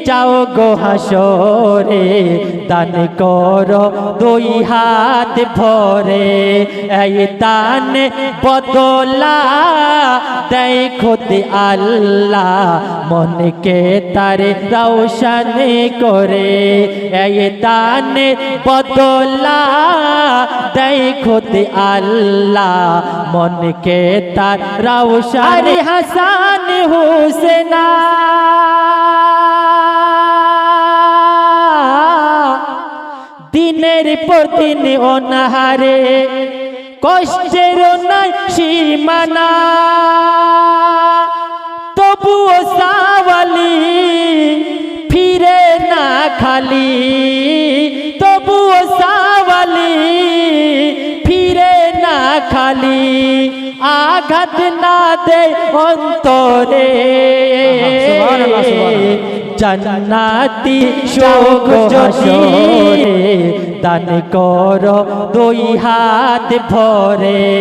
যাও গো হাসরে দান করো দুই হাত ভরে এই দান বদলা দেয় খুদ আল্লাহ মনকে তার রৌশন করে এই দান বদলা দেয় খুদ আল্লাহ মনকে তার রৌশন হাসান হুসেনা দিনের পর দিন অনাহারে কষ্টের নাই সীমানা তবুও সাওয়ালি ফিরে না খালি তবুও সাওয়ালি ফিরে না খালি আঘাত না দে অন্তরে জান্নাতি সুখ যদি দান করো দুই হাত ভরে।